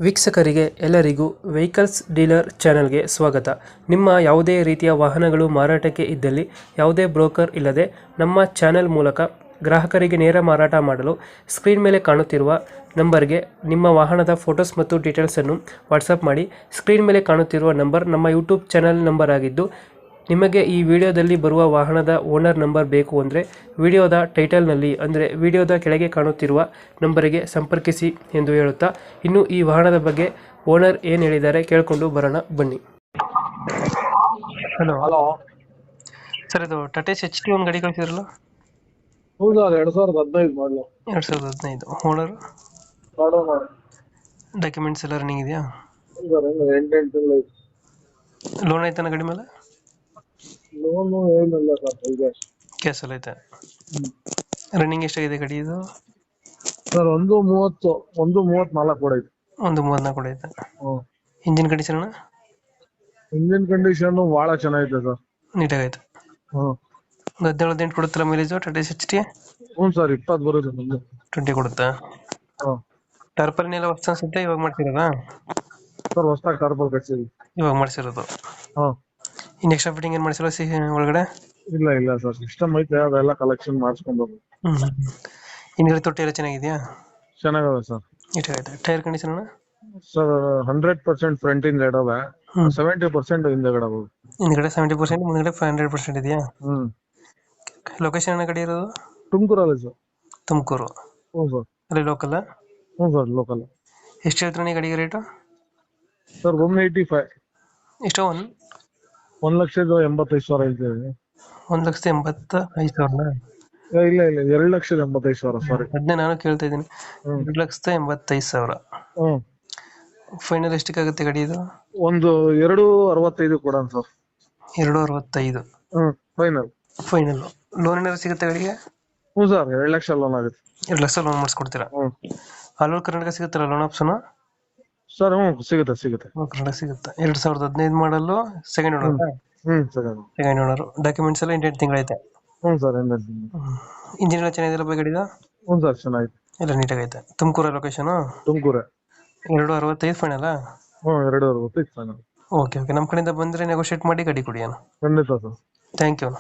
ವೀಕ್ಷಕರಿಗೆ ಎಲ್ಲರಿಗೂ vehicles dealer ಚಾನೆಲ್ಗೆ ಸ್ವಾಗತ. ನಿಮ್ಮ ಯಾವುದೇ ರೀತಿಯ ವಾಹನಗಳು ಮಾರಾಟಕ್ಕೆ ಇದ್ದಲ್ಲಿ ಯಾವುದೇ ಬ್ರೋಕರ್ ಇಲ್ಲದೆ ನಮ್ಮ ಚಾನೆಲ್ ಮೂಲಕ ಗ್ರಾಹಕರಿಗೆ ನೇರ ಮಾರಾಟ ಮಾಡಲು ಸ್ಕ್ರೀನ್ ಮೇಲೆ ಕಾಣುತ್ತಿರುವ ನಂಬರ್ಗೆ ನಿಮ್ಮ ವಾಹನದ ಫೋಟೋಸ್ ಮತ್ತು ಡೀಟೇಲ್ಸನ್ನು ವಾಟ್ಸಪ್ ಮಾಡಿ. ಸ್ಕ್ರೀನ್ ಮೇಲೆ ಕಾಣುತ್ತಿರುವ ನಂಬರ್ ನಮ್ಮ ಯೂಟ್ಯೂಬ್ ಚಾನೆಲ್ ನಂಬರ್ ಆಗಿದ್ದು, ನಿಮಗೆ ಈ ವಿಡಿಯೋದಲ್ಲಿ ಬರುವ ವಾಹನದ ಓನರ್ ನಂಬರ್ ಬೇಕು ಅಂದರೆ ವಿಡಿಯೋದ ಟೈಟಲ್ನಲ್ಲಿ ಅಂದರೆ ವಿಡಿಯೋದ ಕೆಳಗೆ ಕಾಣುತ್ತಿರುವ ನಂಬರಿಗೆ ಸಂಪರ್ಕಿಸಿ ಎಂದು ಹೇಳುತ್ತಾ, ಇನ್ನು ಈ ವಾಹನದ ಬಗ್ಗೆ ಓನರ್ ಏನು ಹೇಳಿದ್ದಾರೆ ಕೇಳಿಕೊಂಡು ಬರೋಣ ಬನ್ನಿ. ಹಲೋ ಹಲೋ ಸರ್, ಇದು ಟಾಟಾ HT ಒಂದು ಗಾಡಿ ಕಳಿಸಿದ್ರಲ್ಲ? ಹೌದಾ, 2015 ಮಾಡಲು. 2015. ಓನರ್ ಡಾಕ್ಯುಮೆಂಟ್ಸ್ ಎಲ್ಲ ರನ್ನಿಂಗ್ ಇದೆಯಾ? ಎಂಟು ತಿಂಗಳು ಲೋನ್ ಆಯ್ತಾನ ಗಾಡಿ ಮೇಲೆ? ಲೋನು ಏನಿಲ್ಲ ಸರ್, ಈಗ ಕ್ಯಾಶ್ ಎಲ್ಲ ಐತೆ. ರನ್ನಿಂಗ್ ಎಷ್ಟಾಗಿದೆ ಗಾಡಿ ಇದು? ಸರ್ 1:34 ಕೂಡ ಐತೆ. 1:34 ಕೂಡ ಐತೆ. Engine condition? ಇಂಜಿನ್ ಕಂಡೀಷನ್ ಬಹಳ ಚೆನ್ನಾಗಿದೆ ಸರ್. ನೀಟಾಗೈತೆ. ಹ್ಮ್ 17-18 ಕೊಡುತ್ತಲ್ಲ ಮೈಲೇಜ್ ಟಾಟಾ HT? ಹ್ಞೂ ಸರ್, 20 ಬರುತ್ತೆ ನಮ್ದು. 20 ಕೊಡುತ್ತಾ? ಹಾಂ ಟರ್ಪಲ್ ಎಲ್ಲ ಹೊಸ ಅನ್ಸುತ್ತೆ, ಇವಾಗ ಮಾಡ್ಸಿರೋದಾ? ಸರ್, ಹೊಸದಾಗಿ ಕಾರ್ಬಲ್ ಕಟ್ಸಿದ್ವಿ. ಇವಾಗ ಮಾಡಿಸಿರೋದು. ಹಾಂ ಇನ್ನು ಎಕ್ಸ್ಟ್ರಾ ಫಿಟ್ಟಿಂಗ್ ಏನು ಮಾಡಿಸಿರೋ ಒಳಗಡೆ? ಇಲ್ಲ ಸರ್, ಸಿಸ್ಟಮ್ ಐತೆ, ಅದೆಲ್ಲ ಕಲೆಕ್ಷನ್ ಮಾಡಿಸ್ಕೊಂಡು ಹಿಂದ್ಗಡೆ ತೊಟ್ಟಿ ಎಲ್ಲ ಚೆನ್ನಾಗಿದೆಯಾ? ಚೆನ್ನಾಗವೆ ಸರ್. ನೀಟಾಗೈತೆ. Tyre condition? ಸರ್ 100% ಫ್ರಂಟ್ ಇಂದ ಇದಾವೆ, 70% ಹಿಂದೆಗಡೆ ಅವು. ಹಿಂದ್ಗಡೆ 70%, ಮುಂದ್ಗಡೆ 100% ಇದೆಯಾ? ಹ್ಮ್ ಲೊಕೇಶನ್ ಏನ ಗಾಡಿ ಇರೋದು? ತುಮಕೂರಲ್ಲಿ ಸರ್. ತುಮಕೂರು. ಹ್ಞೂ ಸರ್. ಅಲ್ಲಿ ಲೋಕಲ್? ಹ್ಞೂ ಸರ್, ಲೋಕಲ್. ಎಷ್ಟು ಹೇಳ್ತಾರೆ ಗಾಡಿಗೆ ರೇಟು? ಸರ್ 185. ಎಷ್ಟು? 1,85,000 ಹೇಳ್ತೀವಿ. 1,85,000? ಇಲ್ಲ 2,85,000 ಸಾರಿ. ಅದನ್ನೇ ನಾನು ಕೇಳ್ತಾ ಇದ್ದೀನಿ. 2,85,000. ಹ್ಮ್ ಫೈನಲ್ ಎಷ್ಟಕ್ಕಾಗುತ್ತೆ ಗಾಡಿ ಇದು? ಒಂದು 265 ಕೊಡೋಣ ಸರ್. 265. ಫೈನಲ್. ಲೋನ್ ಏನಾದ್ರು ಸಿಗುತ್ತೆ ಗಾಡಿಗೆ? ಹ್ಞೂ ಸರ್, 2 ಲಕ್ಷ ಲೋನ್ ಆಗುತ್ತೆ. 2 ಲಕ್ಷ ಲೋನ್ ಮಾಡಿಸ್ಕೊಡ್ತೀರಾ? ಆಲ್ ಓವರ್ ಕರ್ನಾಟಕ ಸಿಗುತ್ತಲ್ಲ ಲೋನ್ ಆಪ್ಷನ್? ಸರ್ ಸಿಗುತ್ತೆ. ಕರ್ನಾಟಕ ಸಿಗುತ್ತೆ. 2015 ಮಾಡಲು, second owner? Second owner. Documents ಎಲ್ಲ 8 ತಿಂಗಳೈತೆ. ಹ್ಞೂ ಸರ್. ಇಂಜಿನ್ ಎಲ್ಲ ಚೆನ್ನಾಗಿದೆಯಲ್ಲ ಬೈ ಗಾಡಿದ? ಹ್ಞೂ ಸರ್, ಚೆನ್ನಾಗಿದೆ. ಎಲ್ಲ ನೀಟಾಗೈತೆ. ತುಮಕೂರು ಲೊಕೇಶನ್? ತುಮಕೂರೇ. 265 ಫೈನಲ್? ಹ್ಞೂ 265 ಫೈನಲ್. ಓಕೆ, ನಮ್ಮ ಕಡೆಯಿಂದ ಬಂದರೆ ನೆಗೋಷಿಯೇಟ್ ಮಾಡಿ ಗಾಡಿ ಕೊಡಿ ಅಣ್ಣ. ಖಂಡಿತ ಸರ್. ಥ್ಯಾಂಕ್ ಯು ಅಣ್ಣ.